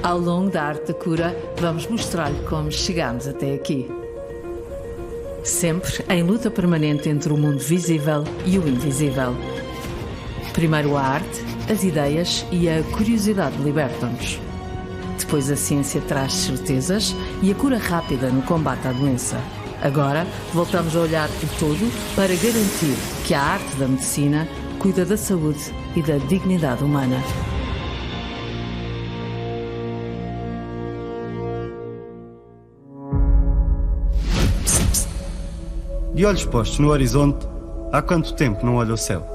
Ao longo da arte da cura, vamos mostrar-lhe como chegamos até aqui. Sempre em luta permanente entre o mundo visível e o invisível. Primeiro a arte, as ideias e a curiosidade libertam-nos. Depois a ciência traz certezas e a cura rápida no combate à doença. Agora voltamos a olhar o todo para garantir que a arte da medicina cuida da saúde e da dignidade humana. De olhos postos no horizonte, há quanto tempo não olho o céu?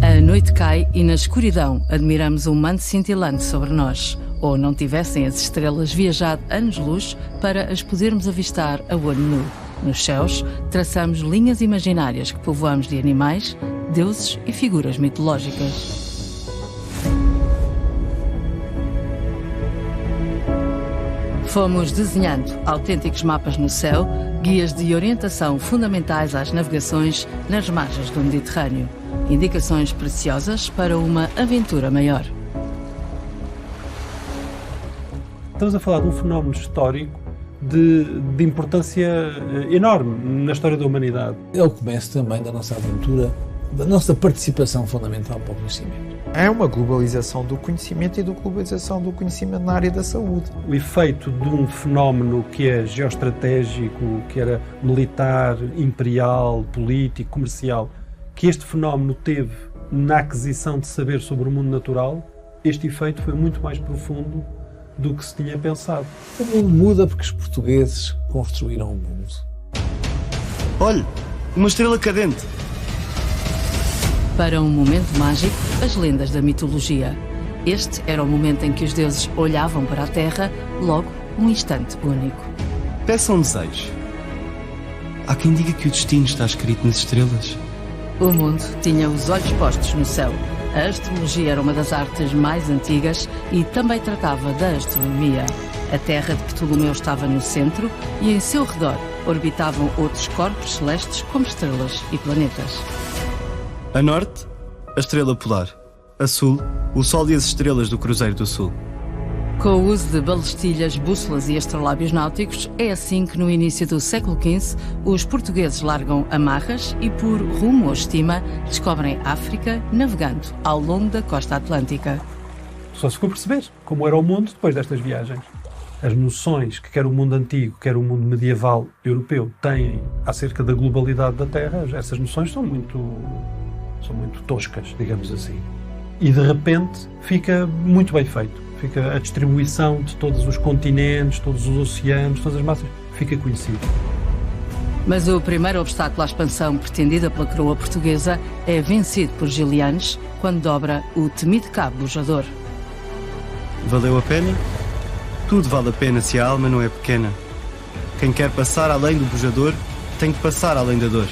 A noite cai e na escuridão admiramos um manto cintilante sobre nós. Ou não tivessem as estrelas viajado anos-luz para as podermos avistar a olho nu. Nos céus, traçamos linhas imaginárias que povoamos de animais, deuses e figuras mitológicas. Fomos desenhando autênticos mapas no céu, guias de orientação fundamentais às navegações nas margens do Mediterrâneo. Indicações preciosas para uma aventura maior. Estamos a falar de um fenómeno histórico de importância enorme na história da humanidade. É o começo também da nossa aventura, da nossa participação fundamental para o conhecimento. É uma globalização do conhecimento e da globalização do conhecimento na área da saúde. O efeito de um fenómeno que é geoestratégico, que era militar, imperial, político, comercial, que este fenómeno teve na aquisição de saber sobre o mundo natural, este efeito foi muito mais profundo do que se tinha pensado. O mundo muda porque os portugueses construíram o mundo. Olhe, uma estrela cadente. Para um momento mágico, as lendas da mitologia. Este era o momento em que os deuses olhavam para a Terra, logo um instante único. Peça um desejo. Há quem diga que o destino está escrito nas estrelas. O mundo tinha os olhos postos no céu. A astrologia era uma das artes mais antigas e também tratava da astronomia. A Terra de Ptolomeu estava no centro e em seu redor orbitavam outros corpos celestes como estrelas e planetas. A norte, a estrela polar. A sul, o sol e as estrelas do Cruzeiro do Sul. Com o uso de balestilhas, bússolas e astrolábios náuticos, é assim que no início do século XV os portugueses largam amarras e, por rumo ou estima, descobrem África navegando ao longo da costa atlântica. Só se ficou a perceber como era o mundo depois destas viagens. As noções que quer o mundo antigo, quer o mundo medieval europeu têm acerca da globalidade da Terra, essas noções são muito toscas, digamos assim. E de repente fica muito bem feito. Fica a distribuição de todos os continentes, todos os oceanos, todas as massas, fica conhecido. Mas o primeiro obstáculo à expansão pretendida pela coroa portuguesa é vencido por Gilianes quando dobra o temido cabo bujador. Valeu a pena? Tudo vale a pena se a alma não é pequena. Quem quer passar além do bujador tem que passar além da dor.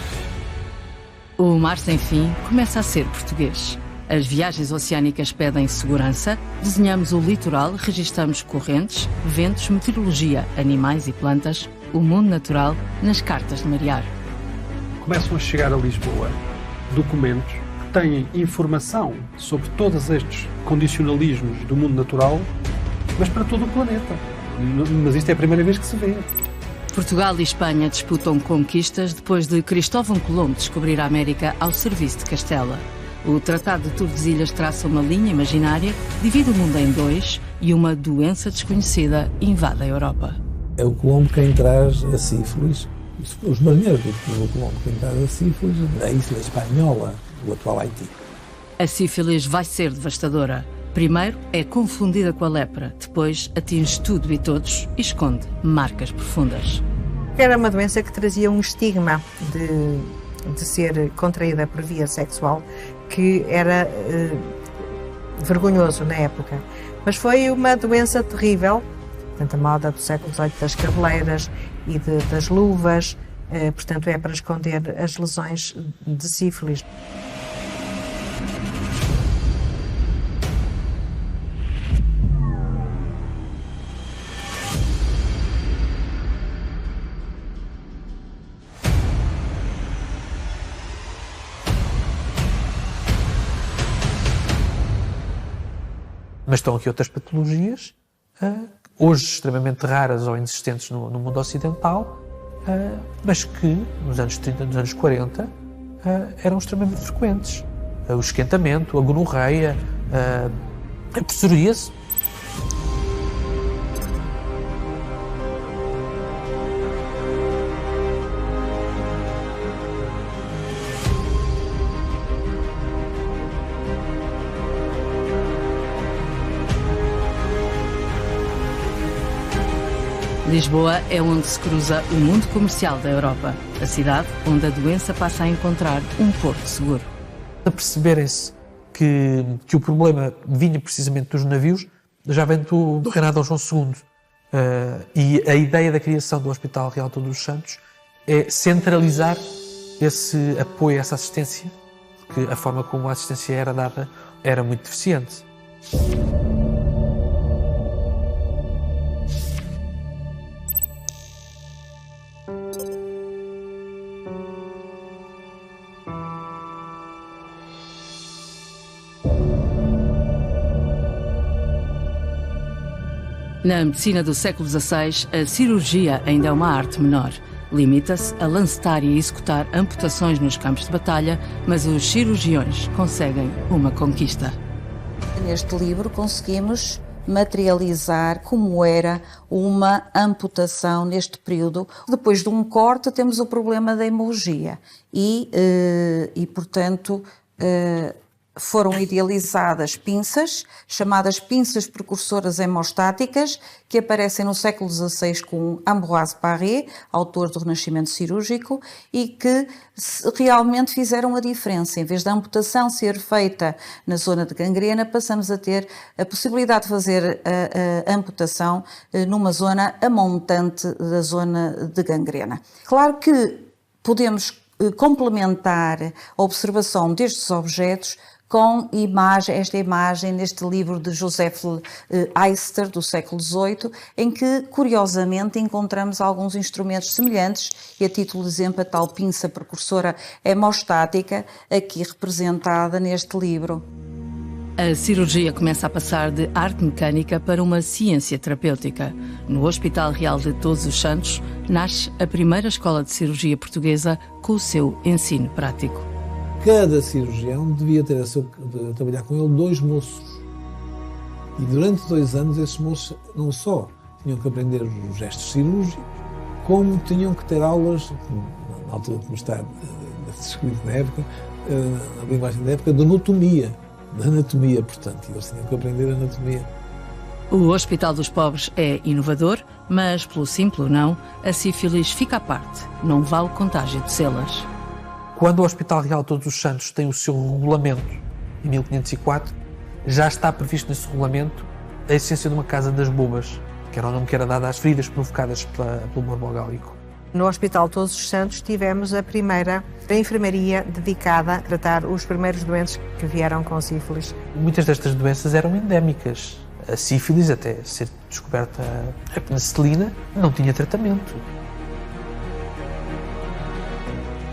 O mar sem fim começa a ser português. As viagens oceânicas pedem segurança, desenhamos o litoral, registamos correntes, ventos, meteorologia, animais e plantas, o mundo natural nas cartas de marear. Começam a chegar a Lisboa documentos que têm informação sobre todos estes condicionalismos do mundo natural, mas para todo o planeta. Mas isto é a primeira vez que se vê. Portugal e Espanha disputam conquistas depois de Cristóvão Colombo descobrir a América ao serviço de Castela. O Tratado de Tordesilhas traça uma linha imaginária, divide o mundo em dois e uma doença desconhecida invade a Europa. É o Colombo quem traz a sífilis, os marinheiros do Colombo quem traz a sífilis da Isla Espanhola, do atual Haiti. A sífilis vai ser devastadora. Primeiro é confundida com a lepra, depois atinge tudo e todos e esconde marcas profundas. Era uma doença que trazia um estigma de ser contraída por via sexual que era vergonhoso na época. Mas foi uma doença terrível, portanto a moda do século XVIII das cabeleiras e das luvas, portanto é para esconder as lesões de sífilis. Mas estão aqui outras patologias, hoje extremamente raras ou inexistentes no mundo ocidental, mas que nos anos 30, nos anos 40, eram extremamente frequentes. O esquentamento, a gonorreia, a psoríase. Lisboa é onde se cruza o mundo comercial da Europa, a cidade onde a doença passa a encontrar um porto seguro. A perceberem-se que o problema vinha precisamente dos navios, já vem do reinado de Dom João II. E a ideia da criação do Hospital Real Todos os Santos é centralizar esse apoio, essa assistência, porque a forma como a assistência era dada era muito deficiente. Na medicina do século XVI, a cirurgia ainda é uma arte menor. Limita-se a lancetar e executar amputações nos campos de batalha, mas os cirurgiões conseguem uma conquista. Neste livro conseguimos materializar como era uma amputação neste período. Depois de um corte temos o problema da hemorragia e portanto, foram idealizadas pinças, chamadas pinças precursoras hemostáticas, que aparecem no século XVI com Ambroise Paré, autor do Renascimento Cirúrgico, e que realmente fizeram a diferença. Em vez da amputação ser feita na zona de gangrena, passamos a ter a possibilidade de fazer a amputação numa zona amontante da zona de gangrena. Claro que podemos complementar a observação destes objetos com esta imagem neste livro de Joseph Eyster, do século XVIII, em que, curiosamente, encontramos alguns instrumentos semelhantes, e a título de exemplo a tal pinça precursora hemostática, aqui representada neste livro. A cirurgia começa a passar de arte mecânica para uma ciência terapêutica. No Hospital Real de Todos os Santos, nasce a primeira escola de cirurgia portuguesa com o seu ensino prático. Cada cirurgião devia ter a trabalhar com ele 2 moços. E durante 2 anos esses moços não só tinham que aprender os gestos cirúrgicos, como tinham que ter aulas, na altura como está descrito na época, na linguagem da época, de anatomia, portanto. Eles tinham que aprender anatomia. O Hospital dos Pobres é inovador, mas, pelo simples ou não, a sífilis fica à parte. Não vale contágio de celas. Quando o Hospital Real Todos os Santos tem o seu regulamento, em 1504, já está previsto nesse regulamento a existência de uma Casa das Bobas, que era o nome que era dado às feridas provocadas pelo morbo gálico. No Hospital Todos os Santos tivemos a primeira enfermaria dedicada a tratar os primeiros doentes que vieram com sífilis. Muitas destas doenças eram endémicas. A sífilis, até ser descoberta a penicilina, não tinha tratamento.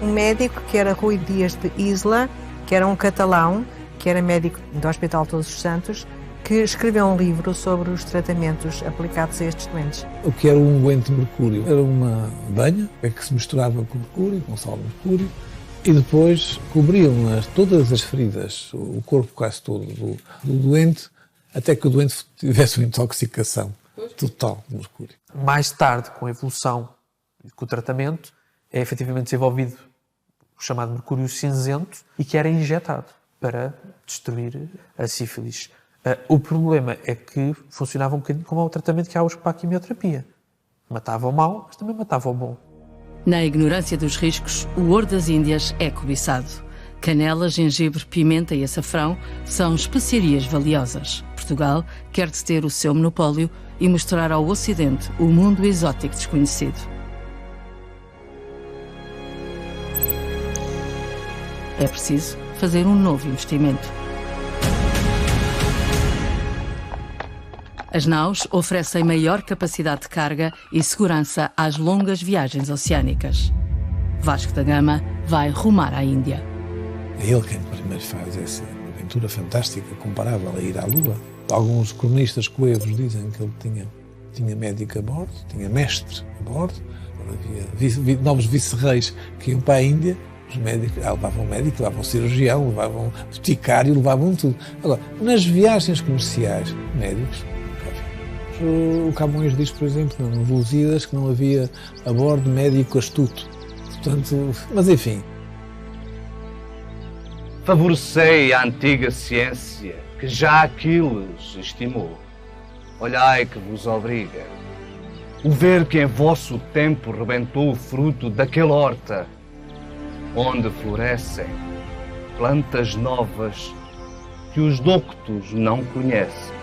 Um médico que era Rui Dias de Isla, que era um catalão, que era médico do Hospital Todos os Santos, que escreveu um livro sobre os tratamentos aplicados a estes doentes. O que era um unguento de mercúrio? Era uma banha que se misturava com mercúrio, com sal de mercúrio, e depois cobriam todas as feridas, o corpo quase todo do doente, até que o doente tivesse uma intoxicação total de mercúrio. Mais tarde, com a evolução e com o tratamento, é efetivamente desenvolvido o chamado mercúrio cinzento e que era injetado para destruir a sífilis. O problema é que funcionava um bocadinho como o tratamento que há hoje para a quimioterapia. Matava o mau, mas também matava o bom. Na ignorância dos riscos, o ouro das Índias é cobiçado. Canela, gengibre, pimenta e açafrão são especiarias valiosas. Portugal quer ter o seu monopólio e mostrar ao Ocidente o mundo exótico desconhecido. É preciso fazer um novo investimento. As naus oferecem maior capacidade de carga e segurança às longas viagens oceânicas. Vasco da Gama vai rumar à Índia. É ele quem primeiro faz essa aventura fantástica, comparável a ir à Lua. Alguns cronistas coevos dizem que ele tinha médico a bordo, tinha mestre a bordo. Havia novos vice-reis que iam para a Índia. Os médicos levavam médico, levavam cirurgião, levavam boticário, levavam tudo. Agora, nas viagens comerciais, médicos, o Camões diz, por exemplo, no Lusíadas, que não havia a bordo médico astuto. Portanto, mas enfim. Favorecei a antiga ciência, que já Aquiles estimou. Olhai que vos obriga. O ver que em vosso tempo rebentou o fruto daquela horta, onde florescem plantas novas que os doctos não conhecem.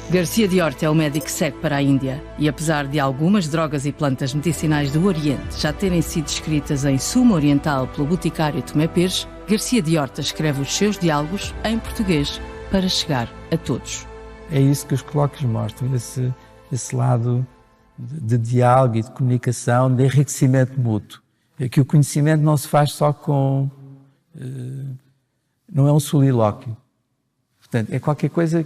Garcia de Horta é o médico que segue para a Índia e, apesar de algumas drogas e plantas medicinais do Oriente já terem sido escritas em Suma Oriental pelo boticário Tomé Pires, Garcia de Horta escreve os seus diálogos em português para chegar a todos. É isso que os colóquios mostram, esse lado de diálogo e de comunicação, de enriquecimento mútuo. É que o conhecimento não se faz só com... não é um solilóquio. Portanto, é qualquer coisa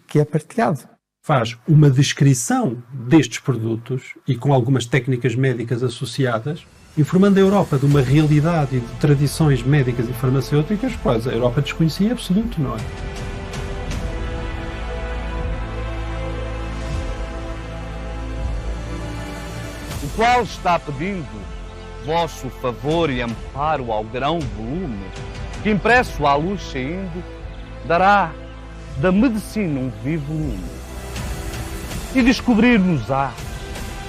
que é partilhado. Faz uma descrição destes produtos e com algumas técnicas médicas associadas, informando a Europa de uma realidade e de tradições médicas e farmacêuticas, quase a Europa desconhecia absoluto, não é? O qual está pedindo vosso favor e amparo ao grão volume, que impresso à luz saindo, dará da medicina um vivo lume, e descobrir-nos-á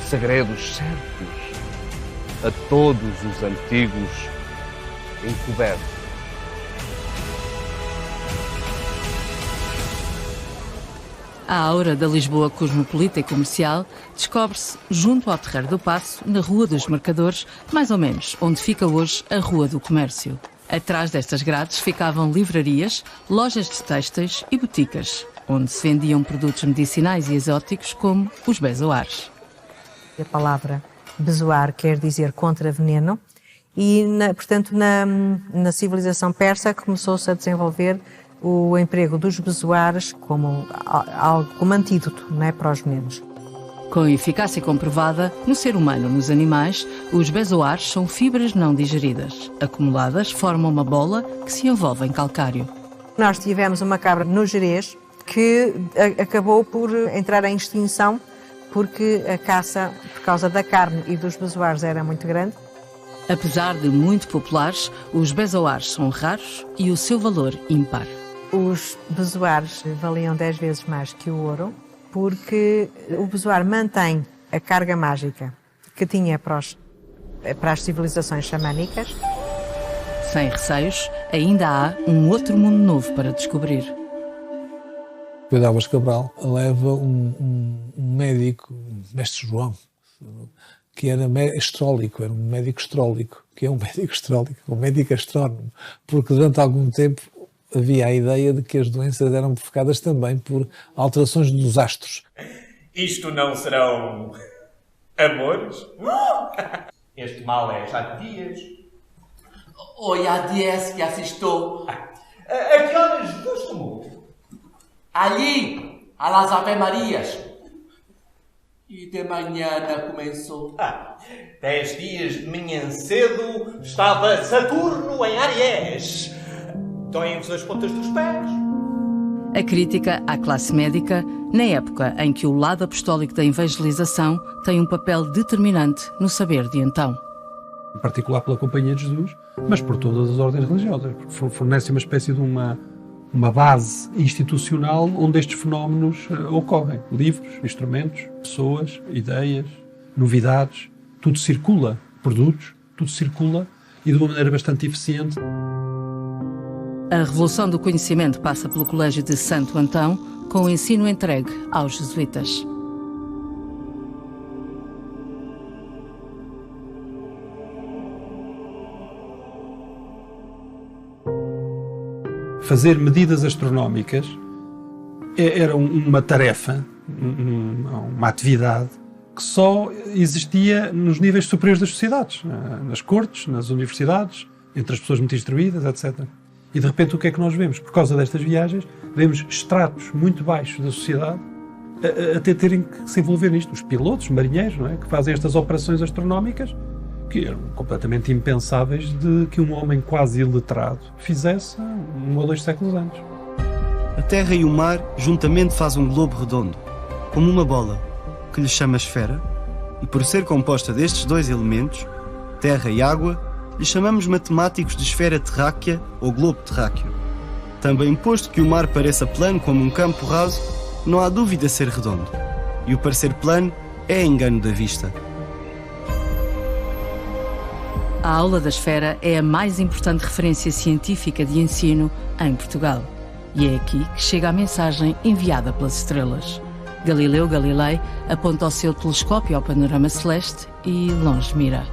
segredos certos a todos os antigos encobertos. A aura da Lisboa cosmopolita e comercial descobre-se junto ao Terreiro do Paço, na Rua dos Mercadores, mais ou menos onde fica hoje a Rua do Comércio. Atrás destas grades ficavam livrarias, lojas de têxteis e boticas, onde se vendiam produtos medicinais e exóticos como os bezoares. A palavra bezoar quer dizer contra-veneno e, portanto, na civilização persa começou-se a desenvolver o emprego dos bezoares como algo como antídoto, não é, para os venenos. Com eficácia comprovada no ser humano, nos animais, os bezoares são fibras não digeridas. Acumuladas, formam uma bola que se envolve em calcário. Nós tivemos uma cabra no Gerês que acabou por entrar em extinção porque a caça, por causa da carne e dos bezoares, era muito grande. Apesar de muito populares, os bezoares são raros e o seu valor ímpar. Os bezoares valiam 10 vezes mais que o ouro, porque o bezoar mantém a carga mágica que tinha para as civilizações xamânicas. Sem receios, ainda há um outro mundo novo para descobrir. Pedro Álvares Cabral leva um médico, mestre João, que era astrólico, era um médico astrólico, que é um médico astrólico, um médico astrónomo, porque durante algum tempo havia a ideia de que as doenças eram provocadas também por alterações dos astros. Isto não serão amores? Este mal é já de dias. Hoy há dias que assistou. A que horas vos tomou? Ali, a las Ave Marias. E de manhã começou. 10 dias de manhã cedo estava Saturno em Áries. Doem-vos as pontas dos pés. A crítica à classe médica, na época em que o lado apostólico da evangelização tem um papel determinante no saber de então. Em particular pela Companhia de Jesus, mas por todas as ordens religiosas. Fornece uma espécie de uma base institucional onde estes fenómenos ocorrem. Livros, instrumentos, pessoas, ideias, novidades, tudo circula, produtos, tudo circula e de uma maneira bastante eficiente. A revolução do conhecimento passa pelo Colégio de Santo Antão, com o ensino entregue aos jesuítas. Fazer medidas astronómicas era uma tarefa, uma atividade que só existia nos níveis superiores das sociedades, nas cortes, nas universidades, entre as pessoas muito instruídas, etc. E de repente o que é que nós vemos? Por causa destas viagens, vemos estratos muito baixos da sociedade até terem que se envolver nisto. Os pilotos, marinheiros, não é? Que fazem estas operações astronómicas que eram completamente impensáveis de que um homem quase iletrado fizesse 1 ou 2 séculos antes. A terra e o mar juntamente fazem um globo redondo, como uma bola, que lhe chama esfera, e por ser composta destes 2 elementos, terra e água, lhe chamamos matemáticos de esfera terráquea ou globo terráqueo. Também posto que o mar pareça plano como um campo raso, não há dúvida ser redondo, e o parecer plano é engano da vista. A aula da esfera é a mais importante referência científica de ensino em Portugal. E é aqui que chega a mensagem enviada pelas estrelas. Galileu Galilei aponta o seu telescópio ao panorama celeste e longe mira.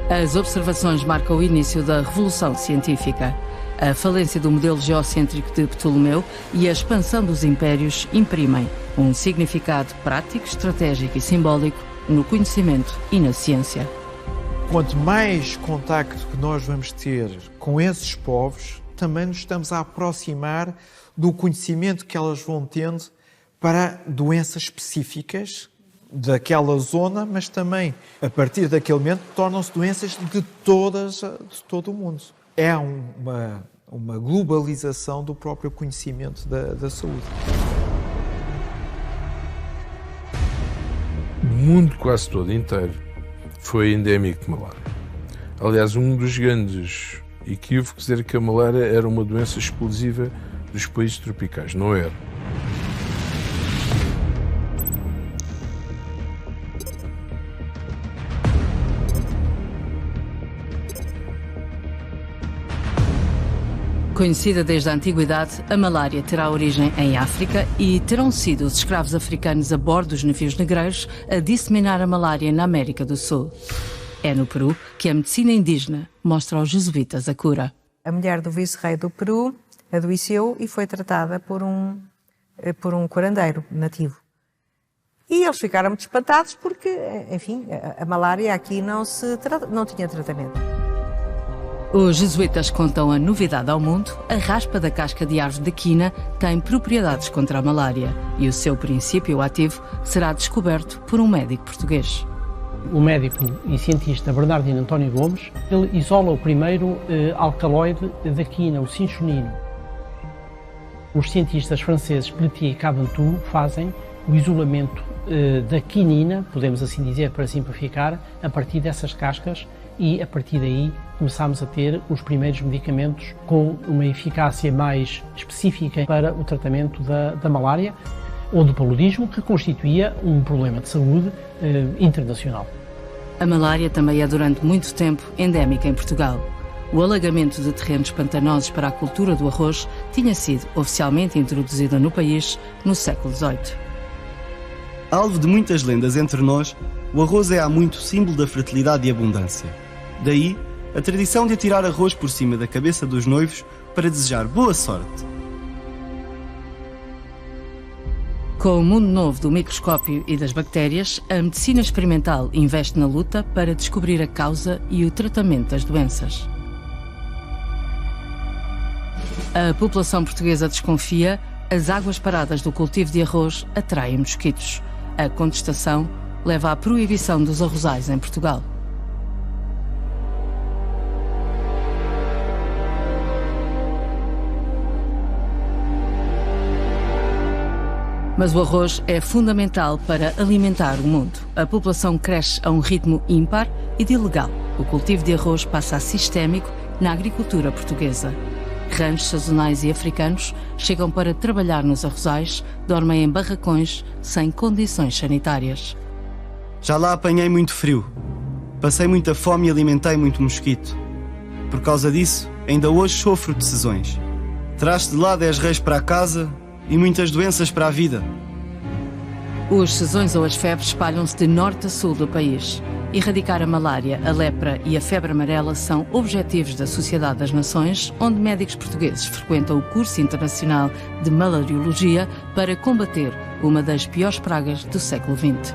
As observações marcam o início da Revolução Científica. A falência do modelo geocêntrico de Ptolomeu e a expansão dos impérios imprimem um significado prático, estratégico e simbólico no conhecimento e na ciência. Quanto mais contacto que nós vamos ter com esses povos, também nos estamos a aproximar do conhecimento que elas vão tendo para doenças específicas daquela zona, mas também, a partir daquele momento, tornam-se doenças de todo o mundo. É uma globalização do próprio conhecimento da saúde. O mundo quase todo inteiro foi endémico de malária. Aliás, um dos grandes equívocos era que a malária era uma doença exclusiva dos países tropicais. Não era. Conhecida desde a antiguidade, a malária terá origem em África e terão sido os escravos africanos a bordo dos navios negreiros a disseminar a malária na América do Sul. É no Peru que a medicina indígena mostra aos jesuítas a cura. A mulher do vice-rei do Peru adoeceu e foi tratada por um curandeiro nativo. E eles ficaram muito espantados porque, enfim, a malária aqui não tinha tratamento. Os jesuítas contam a novidade ao mundo. A raspa da casca de árvore de quina tem propriedades contra a malária e o seu princípio ativo será descoberto por um médico português. O médico e cientista Bernardino António Gomes, ele isola o primeiro alcaloide da quina, o cinchonino. Os cientistas franceses Pelletier e Caventou fazem o isolamento da quinina, podemos assim dizer para simplificar, a partir dessas cascas, e a partir daí começámos a ter os primeiros medicamentos com uma eficácia mais específica para o tratamento da malária ou do paludismo, que constituía um problema de saúde internacional. A malária também é durante muito tempo endémica em Portugal. O alagamento de terrenos pantanosos para a cultura do arroz tinha sido oficialmente introduzido no país no século XVIII. Alvo de muitas lendas entre nós, o arroz é há muito símbolo da fertilidade e abundância. Daí, a tradição de atirar arroz por cima da cabeça dos noivos para desejar boa sorte. Com o mundo novo do microscópio e das bactérias, a medicina experimental investe na luta para descobrir a causa e o tratamento das doenças. A população portuguesa desconfia, as águas paradas do cultivo de arroz atraem mosquitos. A contestação leva à proibição dos arrozais em Portugal. Mas o arroz é fundamental para alimentar o mundo. A população cresce a um ritmo ímpar e de ilegal. O cultivo de arroz passa a sistémico na agricultura portuguesa. Ranchos sazonais e africanos chegam para trabalhar nos arrozais, dormem em barracões sem condições sanitárias. Já lá apanhei muito frio. Passei muita fome e alimentei muito mosquito. Por causa disso, ainda hoje sofro de sezões. Traz de lá 10 reis para a casa e muitas doenças para a vida. Os sezões ou as febres espalham-se de norte a sul do país. Erradicar a malária, a lepra e a febre amarela são objetivos da Sociedade das Nações, onde médicos portugueses frequentam o curso internacional de malariologia para combater uma das piores pragas do século XX.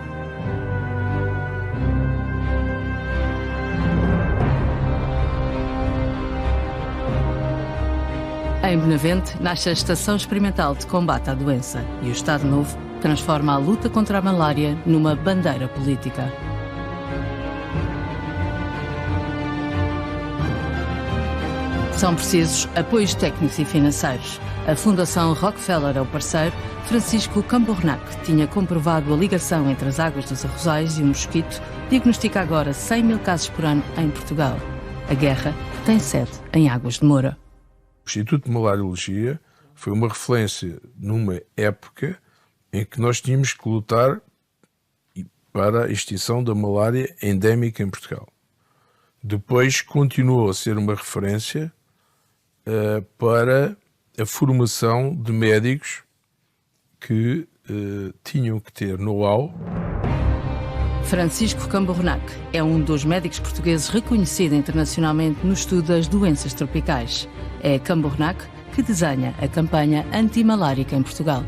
Em Benavente nasce a Estação Experimental de Combate à Doença e o Estado Novo transforma a luta contra a malária numa bandeira política. São precisos apoios técnicos e financeiros. A Fundação Rockefeller é o parceiro. Francisco Cambornac tinha comprovado a ligação entre as águas dos arrozais e o mosquito. Diagnostica agora 100 mil casos por ano em Portugal. A guerra tem sede em Águas de Moura. O Instituto de Malariologia foi uma referência numa época em que nós tínhamos que lutar para a extinção da malária endémica em Portugal. Depois continuou a ser uma referência para a formação de médicos que tinham que ter know-how. Francisco Cambornac é um dos médicos portugueses reconhecido internacionalmente no estudo das doenças tropicais. É Cambornac que desenha a campanha antimalárica em Portugal.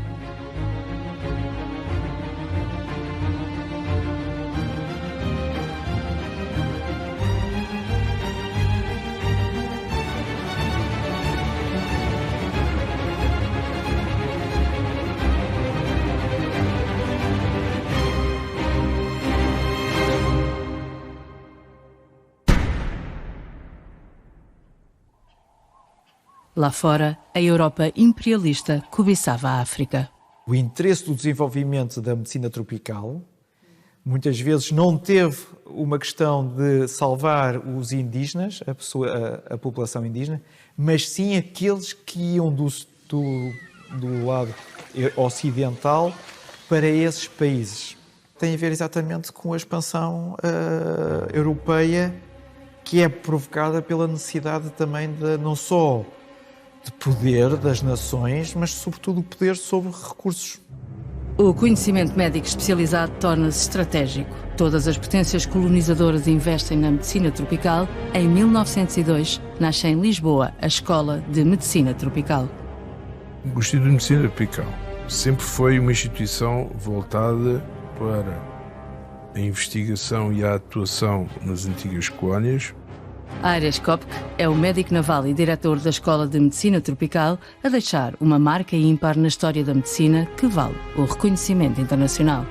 Lá fora, a Europa imperialista cobiçava a África. O interesse do desenvolvimento da medicina tropical muitas vezes não teve uma questão de salvar os indígenas, a população indígena, mas sim aqueles que iam do lado ocidental para esses países. Tem a ver exatamente com a expansão europeia, que é provocada pela necessidade também de não só de poder das nações, mas sobretudo o poder sobre recursos. O conhecimento médico especializado torna-se estratégico. Todas as potências colonizadoras investem na medicina tropical. Em 1902, nasce em Lisboa a Escola de Medicina Tropical. O Instituto de Medicina Tropical sempre foi uma instituição voltada para a investigação e a atuação nas antigas colónias. Aires Kopke é o médico naval e diretor da Escola de Medicina Tropical a deixar uma marca ímpar na história da medicina que vale o reconhecimento internacional.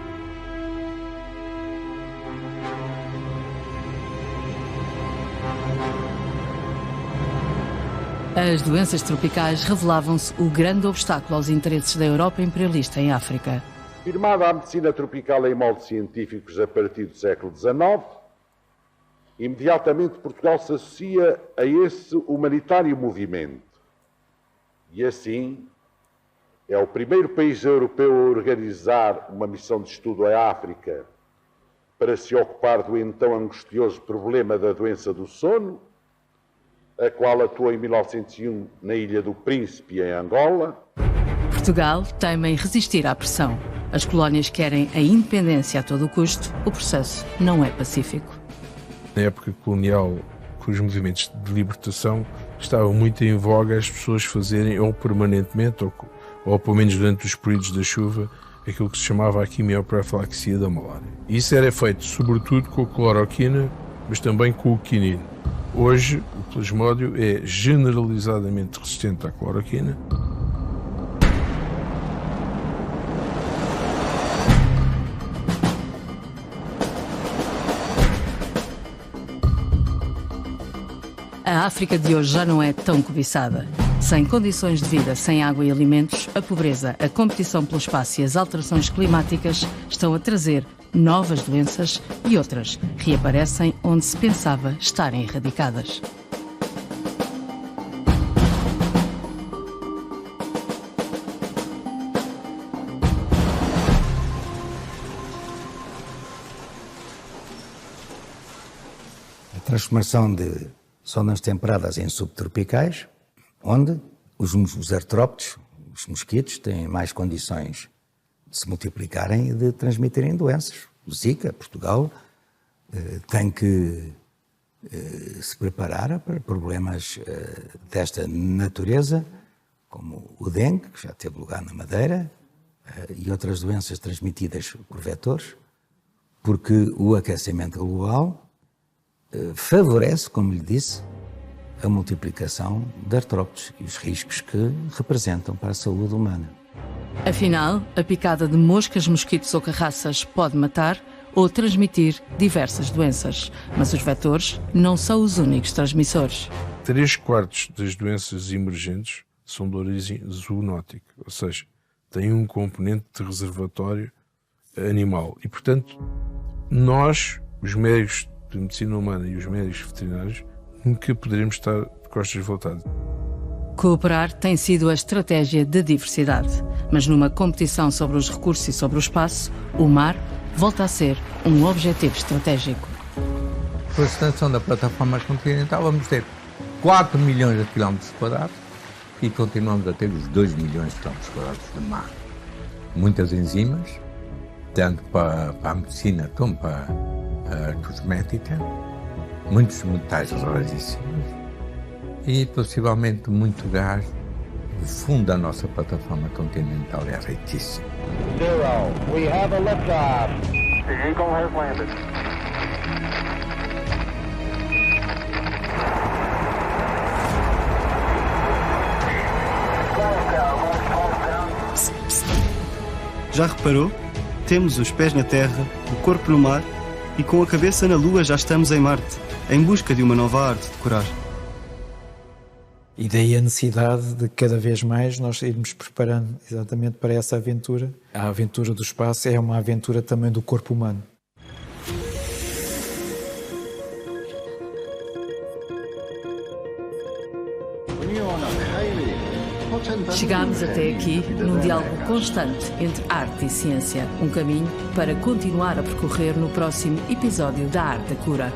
As doenças tropicais revelavam-se o grande obstáculo aos interesses da Europa imperialista em África. Firmada a medicina tropical em moldes científicos a partir do século XIX, imediatamente Portugal se associa a esse humanitário movimento. E assim, é o primeiro país europeu a organizar uma missão de estudo à África para se ocupar do então angustioso problema da doença do sono, a qual atuou em 1901 na Ilha do Príncipe, em Angola. Portugal teima em resistir à pressão. As colónias querem a independência a todo o custo. O processo não é pacífico. Na época colonial, com os movimentos de libertação, estava muito em voga as pessoas fazerem, ou permanentemente, ou pelo menos durante os períodos da chuva, aquilo que se chamava a quimioprofilaxia da malária. Isso era feito sobretudo com a cloroquina, mas também com o quinino. Hoje, o plasmódio é generalizadamente resistente à cloroquina. A África de hoje já não é tão cobiçada. Sem condições de vida, sem água e alimentos, a pobreza, a competição pelo espaço e as alterações climáticas estão a trazer novas doenças e outras reaparecem onde se pensava estarem erradicadas. A transformação de zonas temperadas em subtropicais, onde os artrópodes, os mosquitos, têm mais condições de se multiplicarem e de transmitirem doenças. O Zika, Portugal, tem que se preparar para problemas desta natureza, como o dengue, que já teve lugar na Madeira, e outras doenças transmitidas por vetores, porque o aquecimento global favorece, como lhe disse, a multiplicação de artrópodes e os riscos que representam para a saúde humana. Afinal, a picada de moscas, mosquitos ou carraças pode matar ou transmitir diversas doenças, mas os vetores não são os únicos transmissores. 3/4 das doenças emergentes são de origem zoonótica, ou seja, têm um componente de reservatório animal. E, portanto, nós, os médicos de medicina humana e os médicos veterinários, nunca poderemos estar de costas voltadas. Cooperar tem sido a estratégia de diversidade, mas numa competição sobre os recursos e sobre o espaço, o mar volta a ser um objetivo estratégico. Com a extensão da plataforma continental, vamos ter 4 milhões de quilómetros quadrados e continuamos a ter os 2 milhões de quilómetros quadrados de mar. Muitas enzimas, tanto para a medicina como para a cosmética, muitos metais raríssimos e possivelmente muito gás. O fundo da nossa plataforma continental é riquíssimo. 0, we have a liftoff. The Eagle has landed. Já reparou? Temos os pés na terra, o corpo no mar e com a cabeça na Lua já estamos em Marte, em busca de uma nova arte de curar. E daí a necessidade de cada vez mais nós irmos preparando exatamente para essa aventura. A aventura do espaço é uma aventura também do corpo humano. Chegámos até aqui num diálogo constante entre arte e ciência, um caminho para continuar a percorrer no próximo episódio da Arte da Cura.